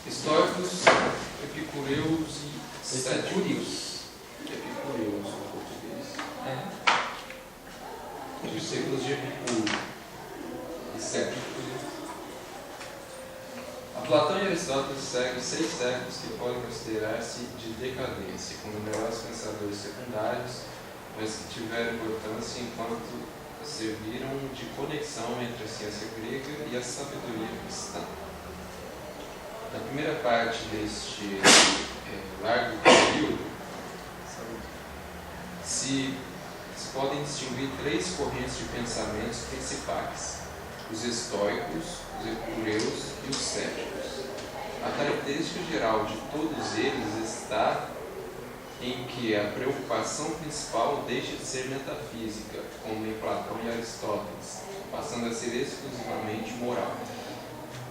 Estoicos, epicureus e céticos. Epicureus no português. Discípulos de Epicuro e céticos. A Platão e Aristóteles seguem 6 séculos que podem considerar-se de decadência, com numerosos pensadores secundários, mas que tiveram importância enquanto serviram de conexão entre a ciência grega e a sabedoria cristã. Na primeira parte deste largo período, se podem distinguir 3 correntes de pensamentos principais: os estoicos, os epicureus e os céticos. A característica geral de todos eles está em que a preocupação principal deixa de ser metafísica, como em Platão e Aristóteles, passando a ser exclusivamente moral.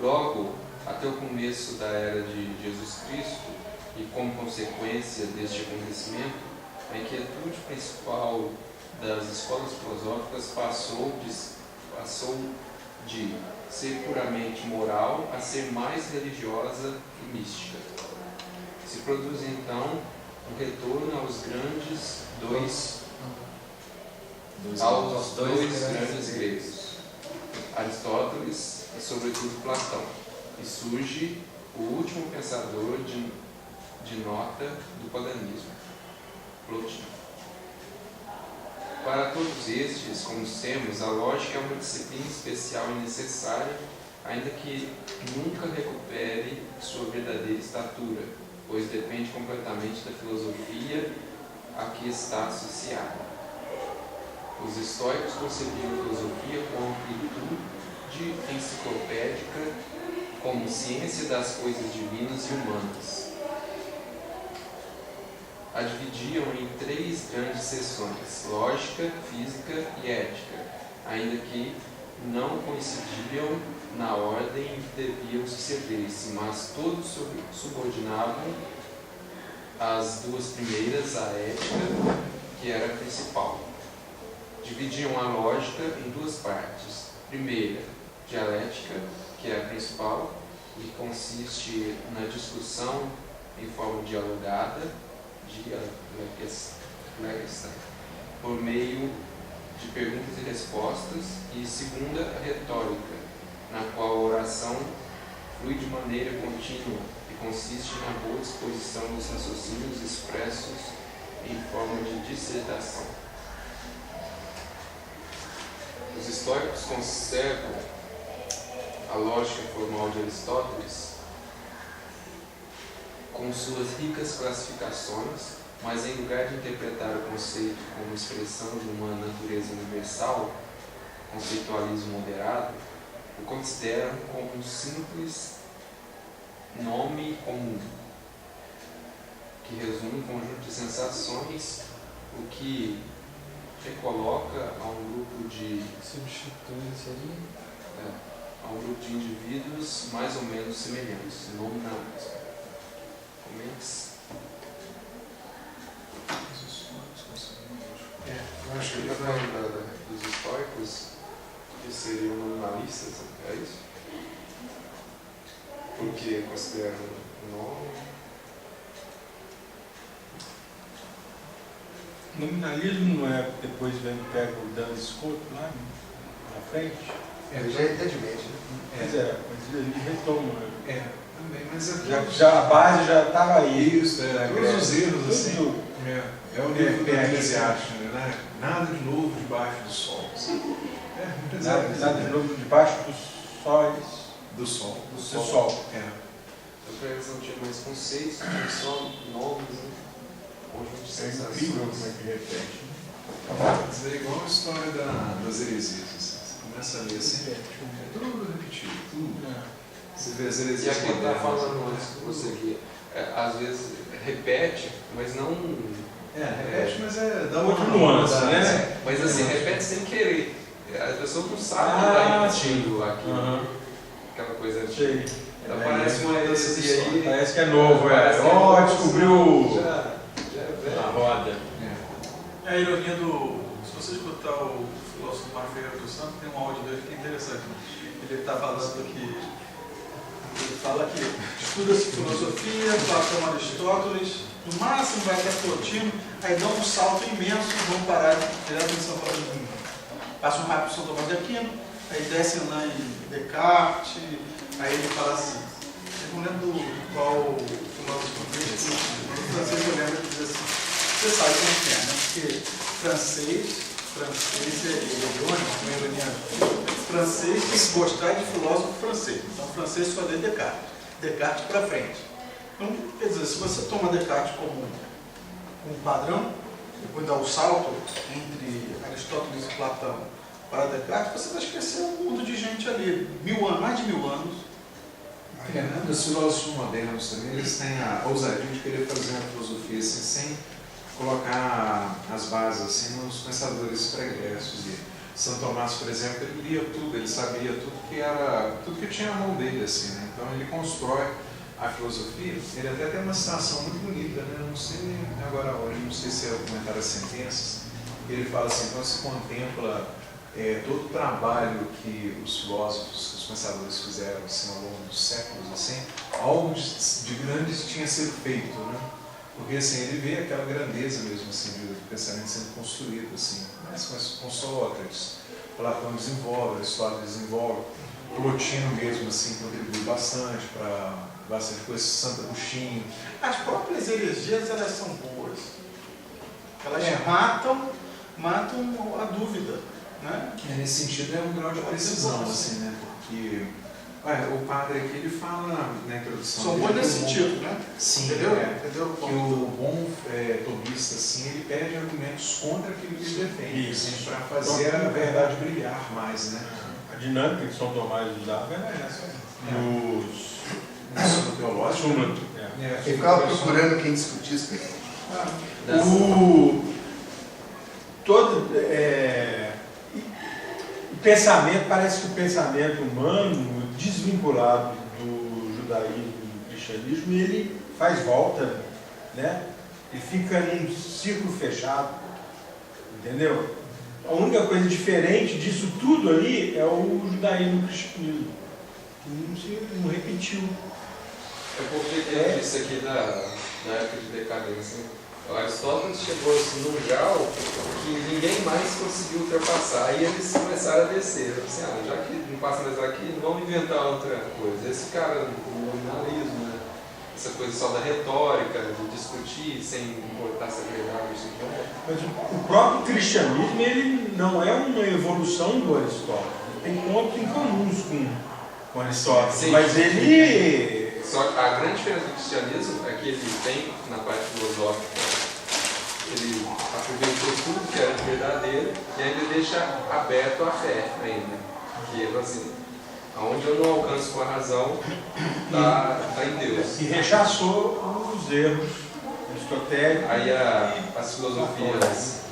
Logo, até o começo da era de Jesus Cristo, e como consequência deste acontecimento, a inquietude principal das escolas filosóficas passou de ser puramente moral a ser mais religiosa e mística. Se produz então um retorno aos dois grandes gregos, Aristóteles e sobretudo Platão, e surge o último pensador de nota do paganismo, Plotino. Para todos estes, como temos, a lógica é uma disciplina especial e necessária, ainda que nunca recupere sua verdadeira estatura, pois depende completamente da filosofia a que está associada. Os estoicos concebiam a filosofia como amplitude enciclopédica, como ciência das coisas divinas e humanas. A dividiam em 3 grandes seções: lógica, física e ética, ainda que não coincidiam na ordem em que deviam suceder-se, mas todos subordinavam as 2 primeiras à ética, que era a principal. Dividiam a lógica em 2 partes. Primeira, dialética, que é a principal, e consiste na discussão em forma dialogada, por meio de perguntas e respostas, e segunda, a retórica, na qual a oração flui de maneira contínua e consiste na boa disposição dos raciocínios expressos em forma de dissertação. Os estoicos conservam a lógica formal de Aristóteles com suas ricas classificações, mas em lugar de interpretar o conceito como expressão de uma natureza universal, conceitualismo moderado, o consideram como um simples nome comum, que resume um conjunto de sensações, o que recoloca a um grupo de a um grupo de indivíduos mais ou menos semelhantes, nominalismo. Eu acho que ele está falando dos estoicos, que seriam nominalistas, é isso? Porque consideram o nome. Nominalismo não é depois pega o Duns Scott lá na frente? Ele já é idade média, né? Mas ele retoma. Também, mas A base já estava aí. Isso, todos os erros, assim. É o nível da eclesiástica, né? Nada de novo debaixo do sol. Nada de novo debaixo dos sóis. Do sol. Do sol. Então, eles não tinham mais conceitos, tinham só nomes, conjunto de É sensações. incrível como é que repete. Mas é igual a história das heresias. Assim. Você começa a ler assim, é tudo repetido, tudo. Você vê as heresias. E aqui ele está falando antes que você aqui, às vezes repete, mas não. Repete, mas dá outra nuance, né? Mas assim, repete sem querer. As pessoas não sabem que está repetindo aquilo. Aquela coisa antiga. Então parece uma heresia aí. Parece que é novo, descobriu a roda. É a ironia do. Se você escutar o filósofo Mário Ferreira dos Santos, tem um áudio dele que é interessante. Ele está falando que Fala que estuda-se filosofia, Platão, Aristóteles, no máximo vai até Plotino, aí dão um salto imenso, vão parar direto em São Paulo. Passam rápido em São Tomás de Aquino, aí descem lá em Descartes, aí ele fala assim, eu não lembro qual filósofo desse, o francês eu lembro de dizer assim, você sabe como é que é, né? Porque francês é irônico, uma ironia. Francês tem que gostar de filósofo francês. Então, francês só lê Descartes. Descartes para frente. Então, quer dizer, se você toma Descartes como um padrão, depois dá o salto entre Aristóteles e Platão para Descartes, você vai esquecer um mundo de gente ali, 1000 anos, mais de 1000 anos. Os filósofos modernos também, eles têm a ousadia de querer fazer uma filosofia assim, sem colocar as bases assim, nos pensadores pregressos. E São Tomás, por exemplo, ele lia tudo, ele sabia tudo que tinha na mão dele, assim, né? Então ele constrói a filosofia. Ele até tem uma citação muito bonita, né? Não sei agora a hora, não sei se é o comentário das sentenças. Ele fala assim, então se contempla todo o trabalho que os filósofos, os pensadores fizeram assim, ao longo dos séculos, assim, algo de grandes tinha sido feito, né? Porque assim, ele vê aquela grandeza mesmo assim, do pensamento sendo construído, assim, mas com Sócrates, Platão desenvolve, Aristóteles desenvolve, Plotino mesmo assim, contribui bastante para bastante coisa, Santo Agostinho. As próprias heresias, elas são boas. Elas matam a dúvida, né? Nesse sentido é um grau de precisão, assim, né? Porque o padre aqui ele fala na introdução. São bons nesse sentido, né? Sim, entendeu? Entendeu? Que o bom tomista, assim, ele pede argumentos contra aquilo que ele defende, assim, para fazer a verdade brilhar mais, né? A dinâmica que São Tomás usava era essa. Nos teológico. Ele ficava procurando quem discutisse. O pensamento, parece que o pensamento humano, desvinculado do judaísmo e do cristianismo, ele faz volta, né? Ele fica num círculo fechado, entendeu? A única coisa diferente disso tudo ali é o judaísmo e o cristianismo, que não repetiu. É porque ele disse aqui na época de decadência, Aristóteles chegou assim, num grau que ninguém mais conseguiu ultrapassar. Aí eles começaram a descer. Assim, já que não passa mais aqui, vamos inventar outra coisa. Esse cara, o nominalismo, né? Essa coisa só da retórica, de discutir sem importar se é verdade ou se não é. Mas o próprio cristianismo ele não é uma evolução do Aristóteles. Ele tem pontos em comuns com Aristóteles. Sim. Mas ele... Só que a grande diferença do cristianismo é que ele tem, na parte filosófica, ele aproveitou tudo que era verdadeiro e ainda deixa aberto a fé ainda. Que é assim, aonde eu não alcanço com a razão, está em Deus. E rechaçou os erros aristotélicos. Aí as filosofias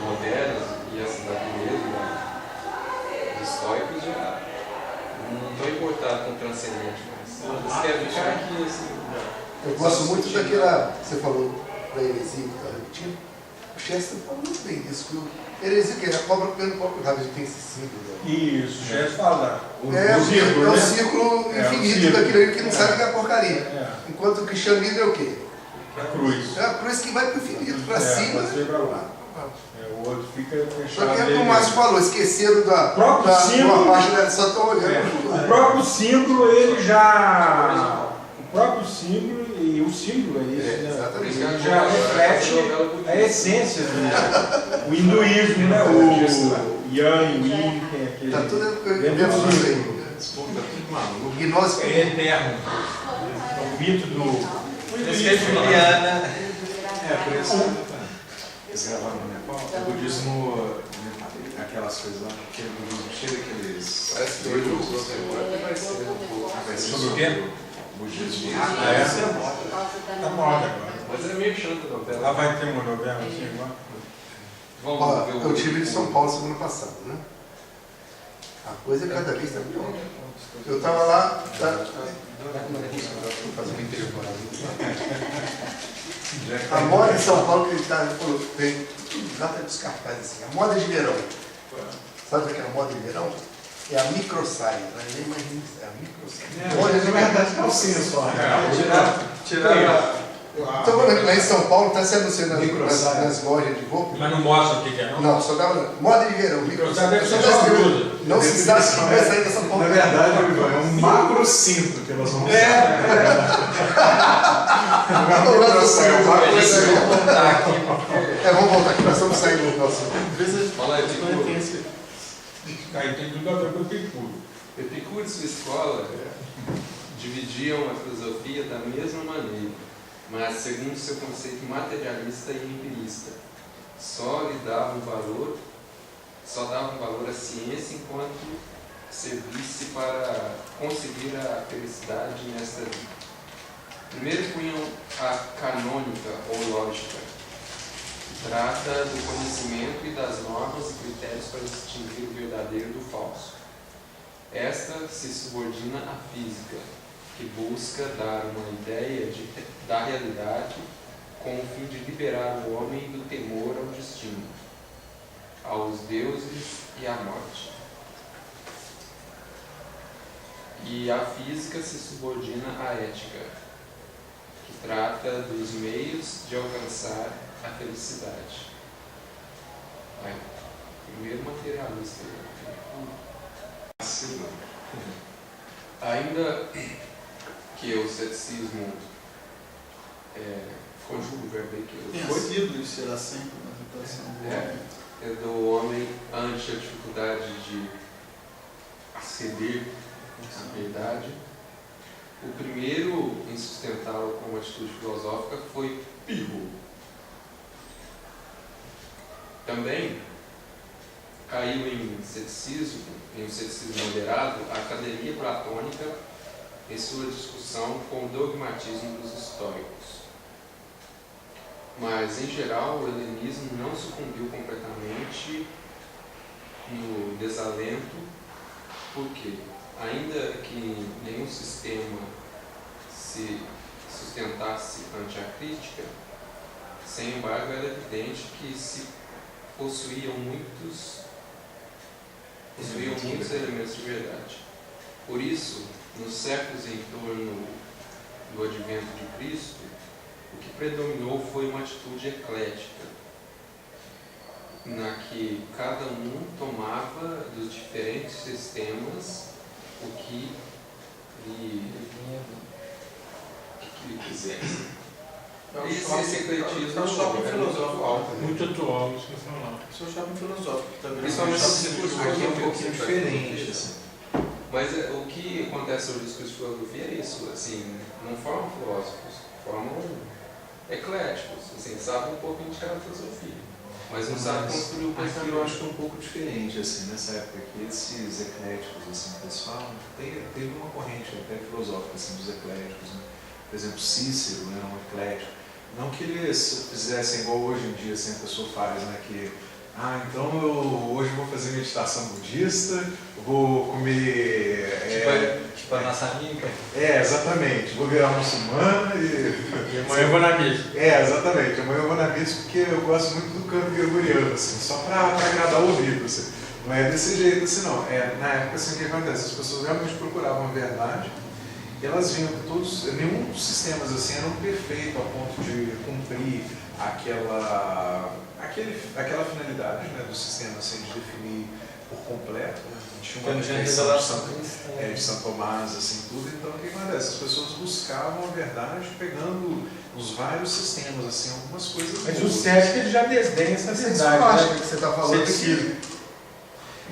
modernas e as daqui mesmo, os estoicos já não estão importados com o transcendente. Eles querem ficar aqui assim. Eu gosto muito daquela. Você falou da heresia que está repetindo. O Chester falou muito bem disso. Que heresia que é cobra pelo próprio rabo, a gente tem esse símbolo. Né? Isso, o Chester fala. O círculo, um círculo infinito daquilo aí que não sabe que é a porcaria. Enquanto o cristianismo é o quê? A cruz. É a cruz que vai para o infinito, para cima. Pra lá. O outro fica fechado. Só que é como o Márcio falou, esqueceram da uma parte dela, só estão olhando. O próprio símbolo, ele já. O próprio símbolo, e o símbolo é isso, né? Exatamente. Ele já reflete a essência do hinduísmo, né? O Yang, o Yin, tem aquele. Está tudo dentro disso aí. O gnose é eterno. O mito do. Juliana. Por isso. Eles gravaram no Nepal, o budismo, aquelas coisas lá, aquele budismo cheio daqueles. Parece que hoje vai ser um pouco. Sobre o quê? Budismo. Essa é moda. Tá moda agora. Mas é meio chato a novela. Vai ter uma novela assim agora? Vamos ver eu tive em São Paulo semana passada, né? A coisa cada vez está pior. Eu estava lá. Vou fazer um intervalo. A moda em São Paulo que ele falou, tem data dos cartazes assim, a moda de verão. Sabe o que é a moda de verão? É a microsai, né? Nem imagino isso, é a microsai. Olha, na verdade, calcinha só. Tirar Então, lá em São Paulo está se anunciando Microsai. nas lojas de roupa. Mas não mostra o que é, não? Não, só dava moda de verão, microsai. Deve ser Só uma escreveu, blusa. não se sabe se vai sair dessa Na Paulo. verdade, é um macro cinto que elas vão usar. Não é um microsai, é um macro Eles cinto. vão voltar aqui, porque... Vamos voltar aqui, nós estamos saindo do nosso... Fala aí, Epicuro. Aí tem tudo a ver com o Epicuro. Epicuro e sua escola dividiam a filosofia da mesma maneira, mas segundo seu conceito materialista e empirista. Só davam valor à ciência enquanto servisse para conseguir a felicidade nesta vida. Primeiro punham a canônica ou lógica, que trata do conhecimento e das normas e critérios para distinguir o verdadeiro do falso. Esta se subordina à física, que busca dar uma ideia da realidade com o fim de liberar o homem do temor ao destino, aos deuses e à morte. E a física se subordina à ética, que trata dos meios de alcançar a felicidade. Aí, primeiro materialista. Ainda que o ceticismo conjuga o verbo aí que Tenha sido e será sempre uma reputação do homem. é do homem ante a dificuldade de ceder à verdade. O primeiro em sustentá-la como atitude filosófica foi Pirro. Também caiu em um ceticismo moderado, a academia platônica em sua discussão com o dogmatismo dos estoicos. Mas, em geral, o helenismo não sucumbiu completamente no desalento, porque, ainda que nenhum sistema se sustentasse ante a crítica, sem embargo, era evidente que se possuíam muitos elementos de verdade. Por isso, nos séculos em torno do advento de Cristo, o que predominou foi uma atitude eclética, na que cada um tomava dos diferentes sistemas o que lhe quisesse. Esse ecletismo é o shopping é filosófico. Muito atual, isso que eu falar. Esse é o shopping filosófico. Tá vendo? Principalmente Shopping esse discurso Aqui é um filosófico, pouquinho diferente, assim. Mas o que acontece no discurso de filosofia é isso, assim, não formam filósofos, formam ecléticos, assim, sabem um pouco de cada filosofia, mas não sabem construir o Mas perfil. eu acho que é um pouco diferente, assim, nessa época aqui, esses ecléticos, assim, que eles falam, teve uma corrente até filosófica, assim, dos ecléticos, né? Por exemplo, Cícero era um eclético. Não que eles fizessem igual hoje em dia, assim, a pessoa faz, né, que então hoje vou fazer meditação budista, vou comer... Tipo a nossa amiga. Exatamente, vou virar muçulmana E amanhã eu vou na missa. Exatamente, amanhã eu vou na missa porque eu gosto muito do canto gregoriano, assim, só para agradar o ouvido, assim. Não é desse jeito assim não, na época assim, o que acontece? As pessoas realmente procuravam a verdade e elas viam que nenhum dos sistemas assim era perfeito ao ponto de cumprir aquela finalidade, né, do sistema, assim, de definir por completo. Tinha uma definição de São Tomás, assim, tudo. Então, o que acontece? As pessoas buscavam a verdade pegando os vários sistemas, assim, algumas coisas. Mas o cético ele já desdenha essa Você verdade, acha né? que você está falando Ceticismo.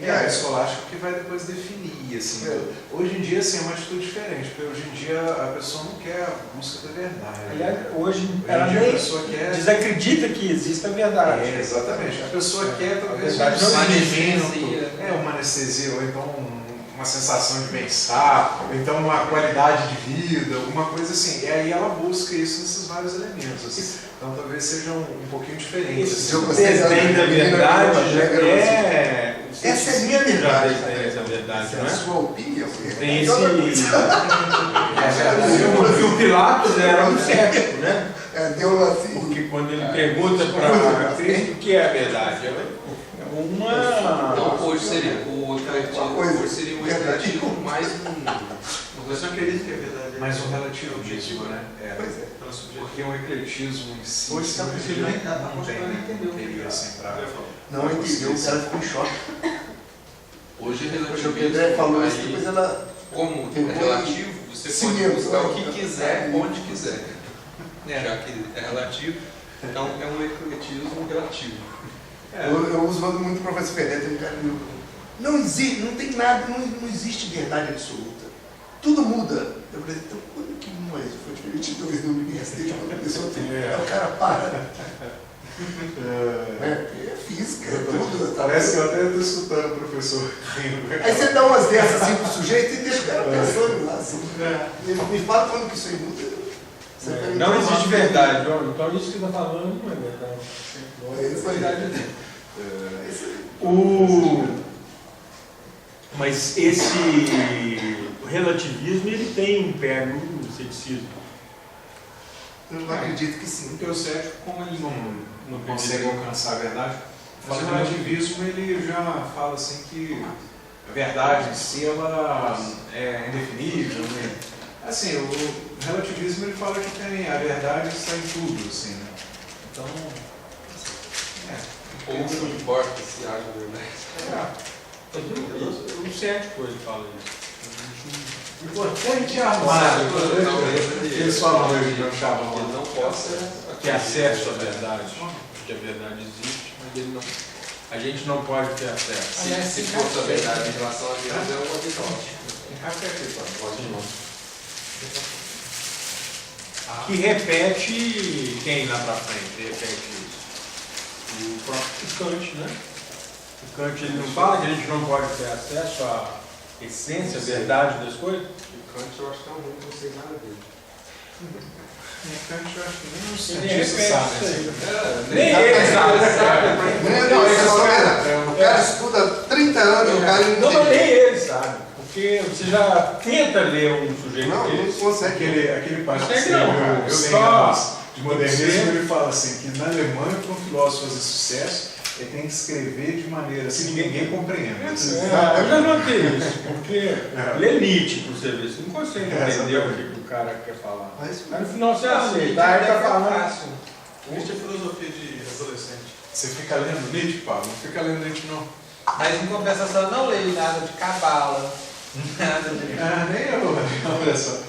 A escolástica que vai depois definir, assim. Hoje em dia, assim, é uma atitude diferente, porque hoje em dia a pessoa não quer a busca da verdade. Aliás, hoje Hoje ela em dia nem a pessoa quer... desacredita que existe a verdade. Exatamente. A pessoa quer talvez verdade um não sentimento, uma anestesia, ou então uma sensação de bem-estar, ou então uma qualidade de vida, alguma coisa assim. E aí ela busca isso nesses vários elementos. Assim. Então talvez seja um pouquinho diferente. Esse Assim. desdém da verdade já é... Essa é minha verdade. Essa verdade, É não a é? sua opinião. Tem esse... E o Pilatos era um cético, né? Deu assim. Porque quando ele pergunta para Cristo o que é a verdade, uma... Então hoje seria Uma coisa, hoje seria um ecletismo mais Eu só acredito que é verdade. Mais um relativismo, né? Pois é. Pela subjetividade. Porque o ecletismo em si, Hoje está ele possível, não né? Tá não tem, possível né? entender o Não que teria ele assim pra... Não entendeu, o cara ficou em choque. hoje Porque o relativismo. Pedro falou isso, aí, depois ela... como Pegou é relativo, você sim pode mesmo, buscar o é. que quiser, onde quiser. Já que é relativo, então é um ecletismo relativo. Eu uso muito o professor Ferreira, tem um cara meu. Não existe, não tem nada, não existe verdade absoluta. Tudo muda. Eu falei, então quando que não é? Foi de 22 no universidade, quando a pessoa tem. O cara para. É física, tudo. Parece que eu até estou escutando o professor rindo. Aí você dá umas dessas assim pro sujeito e deixa o cara pensando lá. Assim. Me fala quando que isso aí muda. Você pergunta Não uma existe vez. verdade, ó. Então isso que você está falando não é verdade. Não é isso aí. É isso aí. Mas esse relativismo, ele tem um pé no ceticismo. Eu acredito que sim. Porque o cético, como ele não consegue acredito. alcançar a verdade, Mas o o relativismo ele já fala assim que a verdade em si ela é indefinível, né? Assim, o relativismo ele fala que tem a verdade está em tudo, assim, né? Então, Pouco não importa se haja verdade. O cético ele fala isso. importante é armar. Eles falam hoje no chavão. Ele não possa Ter acesso à verdade. Que a verdade existe, mas ele não, a gente não pode ter acesso. Se fosse a verdade em relação a Deus, é uma vitória. Pode não. Que repete quem lá pra frente? Repete isso? O próprio Kant, né? O Kant ele não fala que a gente não pode ter acesso à essência, à verdade das coisas? O Kant eu acho que é um ruim, não sei nada dele. Kant, eu acho que nem os Ele cientistas repete sabem. isso Assim. Nem ele sabe. Não, ele só era. O cara estuda 30 anos, o cara Não, mas nem ele sabe. Porque você já tenta ler um sujeito Não desse. consegue. Aquele pai que Consegue escreveu não, o só Engels de modernismo, ele fala assim, que na Alemanha, para um filósofo fazer sucesso, ele tem que escrever de maneira assim que ninguém compreenda. Eu já notei isso, porque ler Nietzsche para você ver, você não consegue entender o que o cara quer falar. Mas Aí no final você aceita, aí tá falando. fácil. Nietzsche é filosofia de adolescente. Você fica lendo Nietzsche, Paulo? Não fica lendo Nietzsche, não. Mas em compensação eu não leio nada de cabala, nada de... Ah, nem eu. Olha só.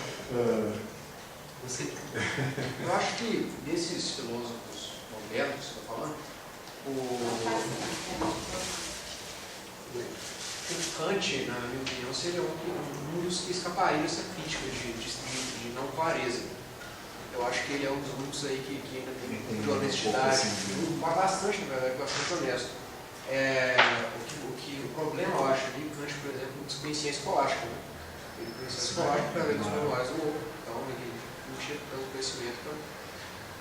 Eu acho que desses filósofos modernos que você está falando, o Kant, na minha opinião, seria um dos que escaparia dessa crítica de não clareza. Eu acho que ele é um dos únicos aí que ainda tem um de honestidade, bastante, na verdade, bastante honesto. O problema, eu acho, de Kant, por exemplo, desconhecia a escolástica. Né? Ele conhecia a escolástica para ler os manuais do outro. Então, ele não tinha tanto conhecimento para...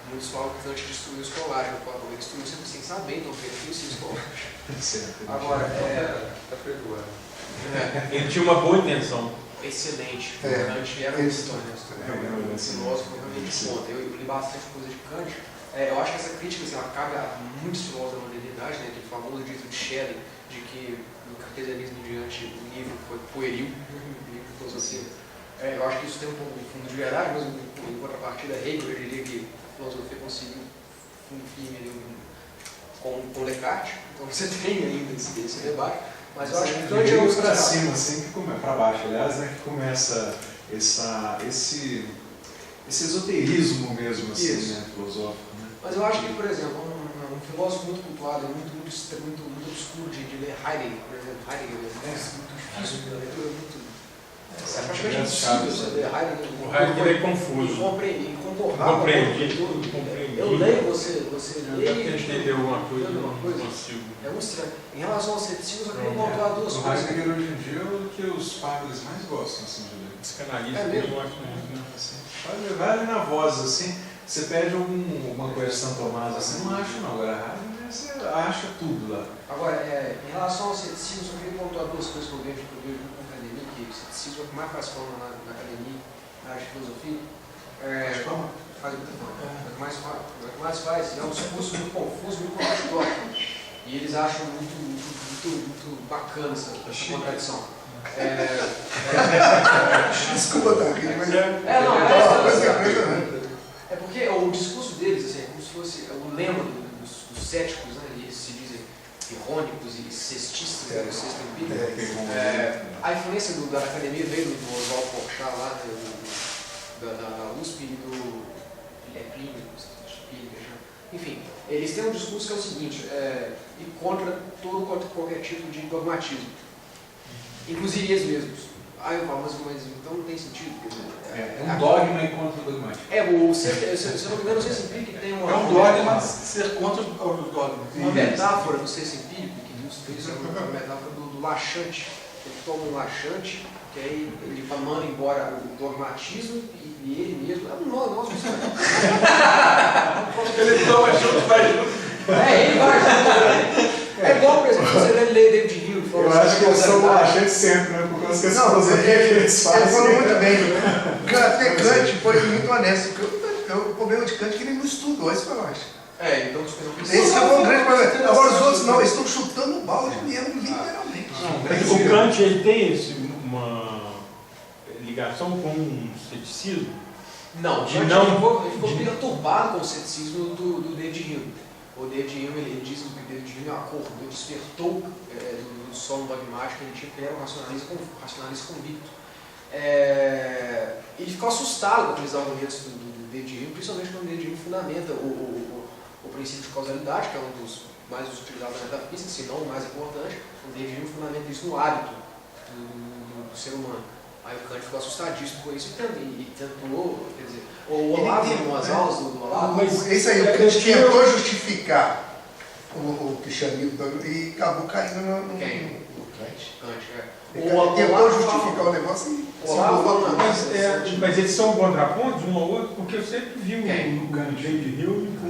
Muitos falam que Kant destruiu o escolástico. Eu falo, ele destruiu sempre sem saber, então ele conhecia o escolástico. Agora, Tá perdoado. Ele tinha uma boa intenção. excelente. É. Kant era um filósofo realmente ponta. Eu li bastante coisa de Kant. Eu acho que essa crítica assim, ela cabe a muitos filósofos da modernidade, né? Aquele famoso dito de Schelling, de que no cartesianismo em diante o livro foi pueril, o livro de filosofia. Eu acho que isso tem um pouco de fundo de verdade, mas em contrapartida, Hegel diria que a filosofia conseguiu fundo firme ali com Descartes. Então você tem ainda esse debate. Mas eu acho que Kant é um para cima, assim, que começa, para baixo, aliás, né, que começa esse esoterismo mesmo, assim, né, filosófico. Né? Mas eu acho que, por exemplo, um filósofo muito cultuado, muito obscuro de ler Heidegger, por exemplo, Heidegger é muito difícil, a leitura é muito... É praticamente impossível você ler Heidegger. O Heidegger é confuso. E concordar Compreendi. Eu leio, você Eu lê... já tentei entender alguma coisa, alguma não coisa. consigo. É muito estranho. Em relação ao ceticismo, eu só queria pontuar duas O coisas. Heidegger hoje em dia é o que os padres mais gostam, assim, de ler. Psicanalista, É mesmo? eu acho mesmo. Assim, vai ali na voz, assim, você pede alguma coisa de São Tomás, assim, não acha não, agora Heidegger você acha tudo lá. Agora, em relação ao ceticismo, eu só queria pontuar duas coisas que eu vejo na academia, que o ceticismo é o que mais faz fama na academia, na área de filosofia. Faz muita fama. É o que mais faz. É um discurso muito confuso, muito contraditório. E eles acham muito bacana essa contradição. Desculpa, tá aqui, mas é porque o discurso deles assim, é como se fosse o lema dos céticos, né? Eles se dizem irônicos e cestistas, né? O sexto empírico. A influência da academia veio do Oswald Porchat lá, da USP e do Plínio, enfim, eles têm um discurso que é o seguinte, e contra qualquer tipo de dogmatismo, inclusive eles mesmos. Aí eu falo, mas então não tem sentido. Um dogma e contra o dogmático. Se eu não me engano, o senso empírico tem uma... É um dogma ser contra os dogmas. Uma metáfora do senso empírico, que ilustra isso, é uma metáfora do laxante. Ele toma um laxante, que aí ele manda embora o dogmatismo e ele mesmo... Nossa, Ele toma junto, vai junto. ele vai junto. É igual, por exemplo, você lê David Hume. Eu acho que eles são laxantes sempre, né? Por causa que as filosofia que eles fazem. Ele falou muito bem. Até Kant foi muito honesto. O problema de Kant é que ele não estudou esse filósofo. Então Esse é o grande problema. Agora os outros não, eles estão chutando o balde mesmo, literalmente. O Kant ele tem uma ligação com o ceticismo? Não, ele ficou perturbado com o ceticismo do David Hume. O David Hume, ele diz que o David Hume acordou, despertou do sono dogmático, ele era um racionalista convicto. Ele ficou assustado com aqueles argumentos do David Hume, principalmente quando o David Hume fundamenta o princípio de causalidade, que é um dos mais utilizados na metafísica, se não o mais importante. O David Hume fundamenta isso no hábito do ser humano. Aí o Kant ficou assustadíssimo com isso e tentou, quer dizer, o Olavo, em umas aulas do Olavo... Mas isso aí, o Kant tentou justificar o cristianismo e acabou caindo no Kant. Ele tentou justificar o negócio e se envolveu. Mas eles são contrapontos um ao outro, porque eu sempre vi o David Hume com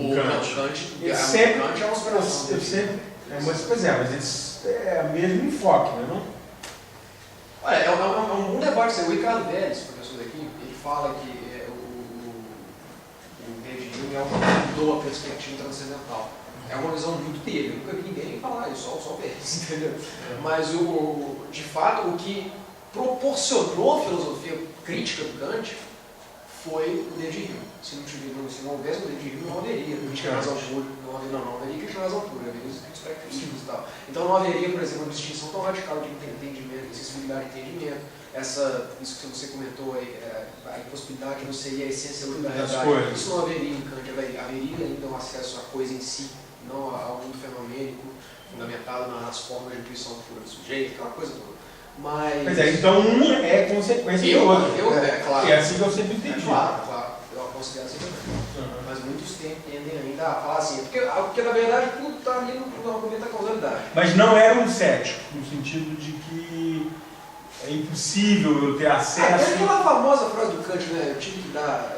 o Kant. Kant é uma inspiração. Mas eles é o mesmo enfoque, não é não? Olha, é um debate. O Ricardo Vélez, professor daqui, ele fala que o David Hume é um que mudou a perspectiva transcendental. É uma visão muito dele. Eu nunca vi ninguém falar isso, só o Vélez, entendeu? Mas, de fato, o que proporcionou a filosofia crítica do Kant foi o David Hume. Se não houvesse o David Hume, não haveria crítica razão pura, não haveria crítica razão pura, haveria os críticos pré-críticos e tal. Então não haveria, por exemplo, uma distinção tão radical de entendimento, acessibilidade de entendimento, isso que você comentou aí, a impossibilidade de você ir à essência da realidade. Isso não haveria em Kant, haveria ainda um acesso à coisa em si, não ao mundo fenomênico, fundamentado nas formas de intuição pura do sujeito, aquela coisa toda. Mas então um é consequência do outro. Claro. É assim que eu sempre entendi. Claro. Eu considero assim também. Mas muitos tendem ainda a falar assim, porque na verdade tudo está ali no argumento da causalidade. Mas não era um cético, no sentido de que é impossível eu ter acesso... É aquela famosa frase do Kant, né? Eu tive que dar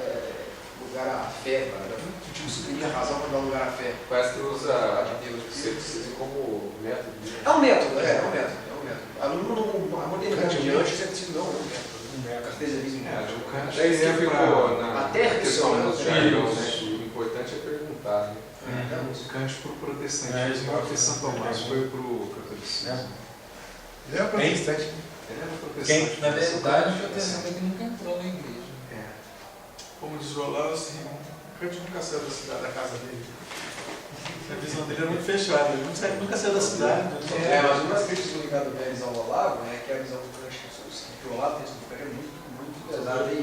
lugar à fé, eu tive que suprimir a razão para dar lugar à fé. Parece que usa o ceticismo como método. É um método. A modernidade de antes, o ceticismo não é um método. O cartesianismo O Kant é isso que ficou na até questão a dos jargões, né? O importante é perguntar, né? O Kant para o protestantismo, porque São Tomás foi para o catolicismo. Ele era protestante. Ele era protestante. Na verdade, o protestantismo nunca entrou na igreja. Como diz o Olavo, assim, o Kant nunca saiu da cidade, da casa dele. A visão dele era muito fechada, ele nunca saiu da cidade. Mas uma das críticas do Ricardo Vélez ao Olavo é que a visão do Kant, que o Olavo tem sobre o Kant é muito pesada e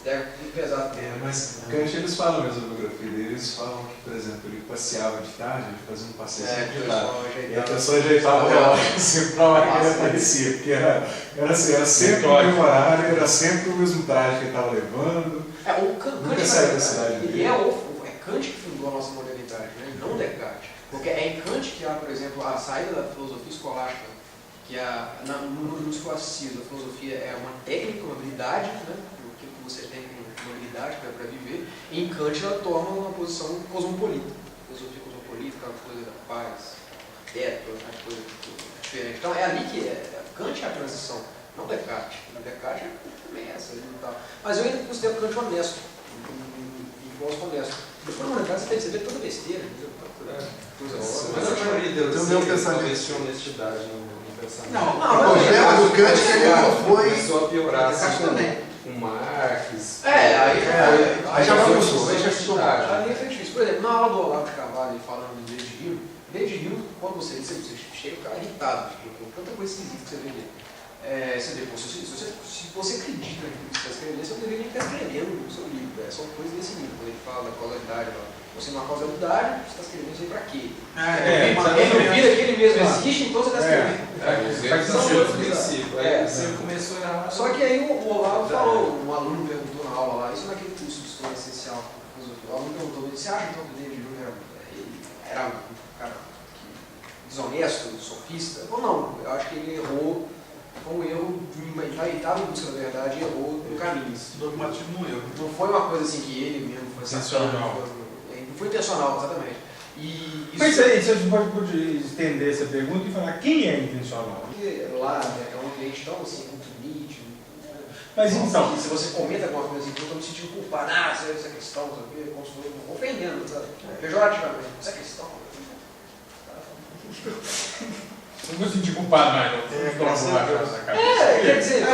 muito pesada. Mas Kant, eles falam na biografia dele, eles falam que, por exemplo, ele passeava de tarde, ele fazia um passeio sempre de tarde. E a pessoa ajeitava o relógio assim para a hora que ele aparecia, porque era sempre o mesmo horário, era sempre o mesmo traje que ele estava levando. Nunca saiu da cidade dele. É Kant que fundou a nossa modernidade, né? Não Descartes. Porque é em Kant que há, por exemplo, a saída da filosofia escolástica, que no escolasticismo a filosofia é uma técnica, uma habilidade, né? O que você tem uma habilidade para viver. E em Kant ela toma uma posição cosmopolita. Filosofia cosmopolita, aquela coisa da paz, aquela coisa diferente. Então é ali que Kant é a transição, não Descartes. Descartes também é essa. Mas eu ainda considero Kant honesto. filósofo honesto. Depois, na verdade, você percebe toda besteira, entendeu? Mas a maioria deles Então, meu talvez pensamento. tinha honestidade no pensamento. Não, O problema do Kant é que ele não foi. Começou a piorar Acho assim, também. com Marx. Aí já bagunçou, aí já ficou. Ali é difícil. Por exemplo, na aula do Olavo de Carvalho, ele falando de Lei de Rio, quando você chega, o cara irritado, tipo, tanta coisa esquisita que você vê ali. Você vê, pô, se você acredita naquilo que você está escrevendo, você não deveria estar escrevendo no seu livro. São coisas desse nível. Quando ele fala da causalidade, você não há causalidade, você está escrevendo isso aí para quê? Ele não vira que ele mesmo existe, então você está escrevendo. São outros princípios. Aí você começou a errar. Só que aí o Olavo falou, um aluno perguntou na aula lá, isso naquele curso de história essencial, o aluno perguntou, você acha então que o David Hume era um cara desonesto, sofista? Ele falou, não, eu acho que ele errou, foi um erro, estava em busca da verdade e errou no caminho. Dogmatismo um erro. Não foi uma coisa assim que ele mesmo foi Intencional. Não foi intencional, exatamente. E isso Mas aí você pode estender essa pergunta e falar quem é intencional. porque lá é um ambiente tão assim, muito nítido. Mas então, Se você comenta alguma coisa assim, eu estou me sentindo culpado, essa questão, sabe? Como se fosse ofendendo, sabe? Pejorativamente, essa questão. não vou sentir culpado mais, não. Quer dizer,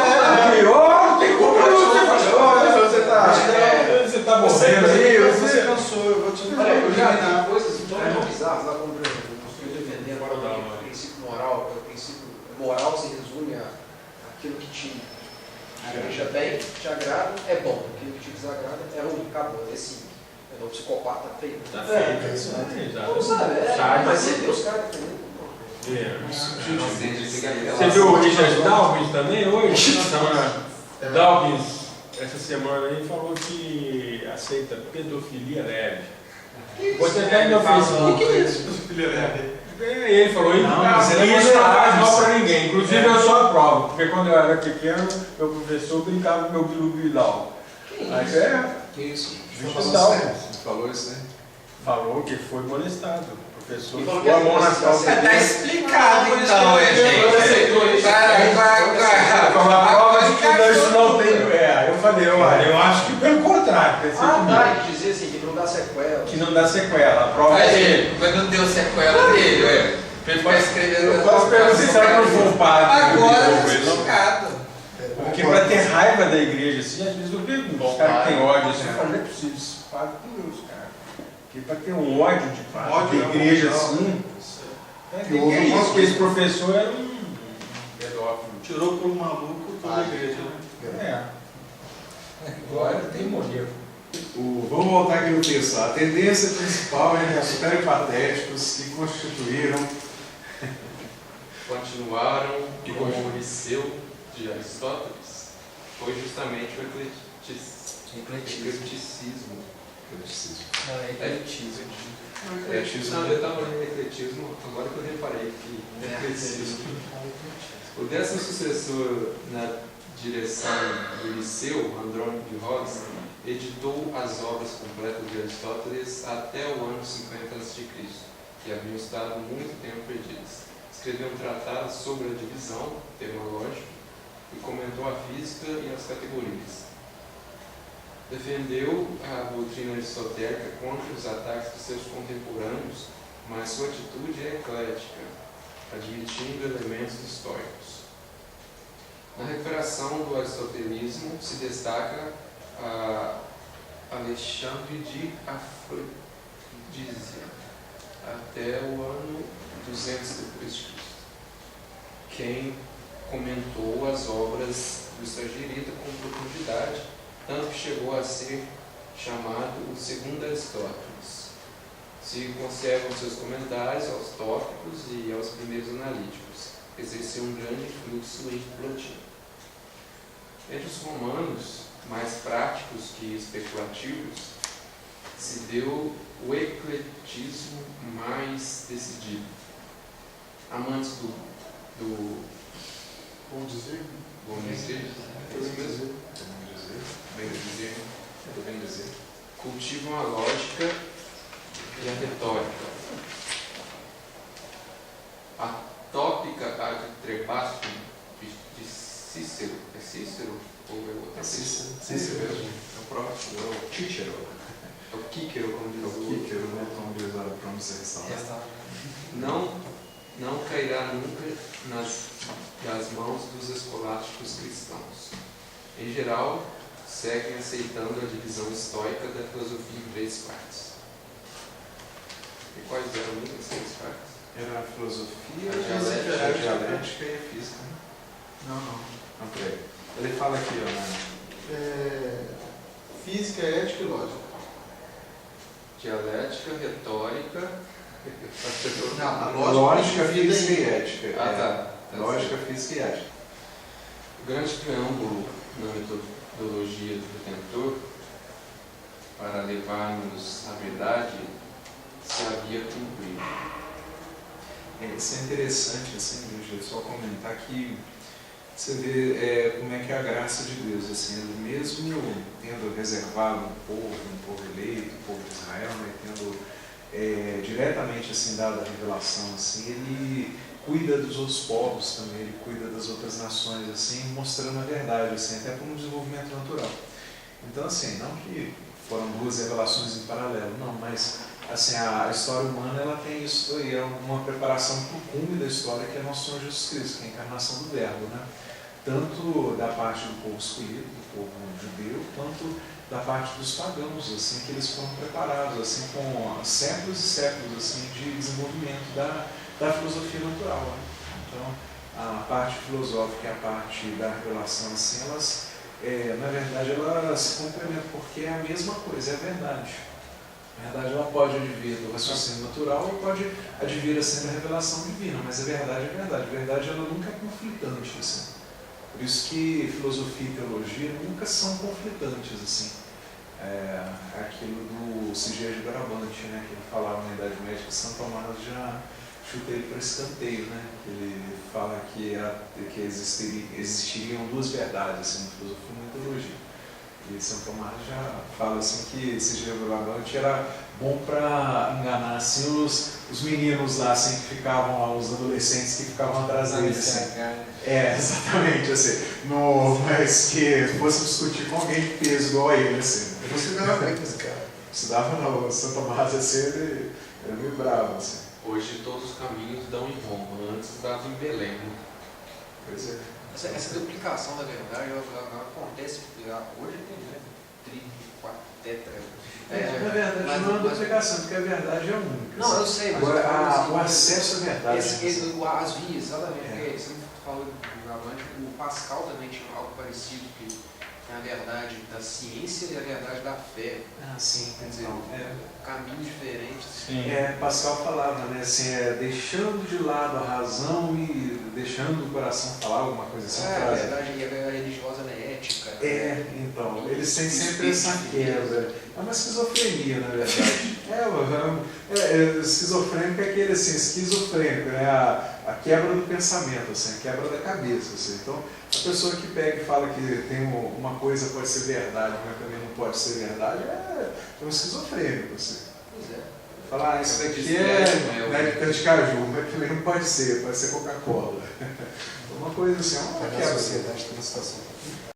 Tem como você tá morrendo aí, Você cansou, eu vou te olha, eu já vi coisas tão bizarras lá, como por exemplo, eu estou defendendo o princípio moral, o princípio moral se resume àquilo que te deixa bem, te agrada, é bom, aquilo que te desagrada é ruim, acabou, é simples. O psicopata feio. Tá feito, é isso aí. Não sabe, mas você vê os caras defendendo. Você viu o Richard Dawkins também hoje? Dawkins, essa semana aí, falou que aceita pedofilia leve. Você até no meu Facebook. Ele falou, isso não faz mal pra ninguém. Inclusive eu só aprovo, porque quando eu era pequeno, meu professor brincava com meu bilu-bilau. Que isso? Richard Dawkins Falou isso, né? falou que foi molestado. O professor E falou pôs a que mão nas você calças aceita. dele. explicado então, Como a prova de que isso não tem. Eu falei, olha, eu acho que pelo contrário. Pensei comigo. Que dizer assim, que não dá sequela. Que não dá sequela. A prova é dele. Mas não deu sequela dele, ué. Pra ele ficar escrevendo. Eu quase perguntei se era pro compadre. Agora tá explicado. Porque pra ter raiva da igreja, assim, às vezes eu pergunto, os caras que têm ódio, assim, eu falo, não é possível, isso fala por Deus, cara. Porque pra ter um ódio de parte da igreja assim, que é isso, que esse professor era um pedófilo. Tirou por um maluco toda a igreja, né? Agora tem motivo. Vamos voltar aqui no texto. A tendência principal entre os peripatéticos que constituíram Continuaram com o Liceu de Aristóteles foi justamente o ecleticismo. Não, eu estava lendo ecletismo, agora que eu reparei que ecletismo. O 10º sucessor na direção do Liceu, Andrônico de Rhodes, editou as obras completas de Aristóteles até o ano 50 a.C., que haviam estado muito tempo perdidas. Escreveu um tratado sobre a divisão, tema lógico, e comentou a física e as categorias. Defendeu a doutrina aristotélica contra os ataques de seus contemporâneos, mas sua atitude é eclética, admitindo elementos históricos. Na recuperação do aristotelismo se destaca a Alexandre de Afrodísia, até o ano 200 d.C., quem comentou as obras do Sagirita com profundidade, tanto que chegou a ser chamado o segundo Aristóteles. Se conservam seus comentários aos tópicos e aos primeiros analíticos. Exerceu um grande influxo em Plotino. Entre os romanos, mais práticos que especulativos, se deu o ecletismo mais decidido. Amantes do Bom dizer. bem dizer, cultivam a lógica e a retórica. A tópica atrepástio de Cícero. É Cícero? Ou é outro? Cícero. É o próprio, é o Cícero. É o Kíquero, como diz O o Kíquero, né? Como diz a pronúncia restaurada. não cairá nunca das mãos dos escolásticos cristãos. Em geral, seguem aceitando a divisão estoica da filosofia em 3 partes. E quais eram as 3 partes? Era a filosofia, A dialética e a física. Né? Não. Ok. Ele fala aqui, ó, né? Física, ética e lógica. Dialética, retórica. Não, Lógica, física e ética. Tá. Lógica, física e ética. O grande preâmbulo na metodologia do Redentor para levar-nos à verdade se havia cumprido. Isso é interessante, assim, gente, só comentar que você vê como é que é a graça de Deus, assim, ele mesmo tendo reservado um povo eleito, o povo de Israel, né, tendo diretamente assim, dado a revelação, assim, ele cuida dos outros povos também, ele cuida das outras nações, assim, mostrando a verdade, assim, até por um desenvolvimento natural. Então, assim, não que foram 2 revelações em paralelo, não, mas assim, a história humana ela tem isso aí, é uma preparação para o cume da história, que é nosso Senhor Jesus Cristo, que é a encarnação do Verbo, né? Tanto da parte do povo escolhido, do povo judeu, quanto da parte dos pagãos, assim, que eles foram preparados, assim, com séculos e séculos, assim, de desenvolvimento da filosofia natural, né? Então, a parte filosófica e a parte da revelação, assim, elas, na verdade, elas se complementam, porque é a mesma coisa, é a verdade. A verdade ela pode advir do raciocínio natural ou pode advir assim, da revelação divina, mas a verdade é verdade. A verdade ela nunca é conflitante. Assim. Por isso que filosofia e teologia nunca são conflitantes. Assim. Aquilo do Sigério de Brabante, né, que ele falava na Idade Média, que São Tomás já chuta ele para escanteio. Né, ele fala que existiriam 2 verdades assim, na filosofia e na teologia. E São Tomás já fala assim que esse Sigério Brabante era bom para enganar assim, os meninos lá assim, que ficavam lá, os adolescentes que ficavam atrás dele. Assim. Exatamente, assim, mas que fosse discutir com alguém de peso igual a ele. Assim. Você dava bem com esse cara. Estudava no São Tomás, assim, ele era meio bravo. Assim. Hoje todos os caminhos dão em Roma, antes dava em Belém. Pois é. Essa duplicação da verdade ela acontece hoje tem 4 tetra. Na verdade, não é uma duplicação, porque a verdade é única. Não, eu sei, mas agora o acesso à verdade. As vias, exatamente. Porque você falou do Brabante, o Pascal também tinha algo parecido, que tem a verdade da ciência e a verdade da fé. Sim, quer dizer, caminhos diferentes. Sim. Pascal falava, né, assim, deixando de lado a razão e deixando o coração falar alguma coisa assim. A verdade religiosa é ética. Então, eles têm sempre essa quebra. É uma esquizofrenia, na verdade. Esquizofrênico é aquele assim, esquizofrênico, né? A quebra do pensamento, assim, a quebra da cabeça. Assim. Então, a pessoa que pega e fala que tem uma coisa pode ser verdade, mas também não pode ser verdade, é um esquizofrênico. Assim. Pois é. Falar, isso daqui é mel de caju, mas também não pode ser Coca-Cola. Uma coisa assim, é uma quebra. A sociedade tem uma situação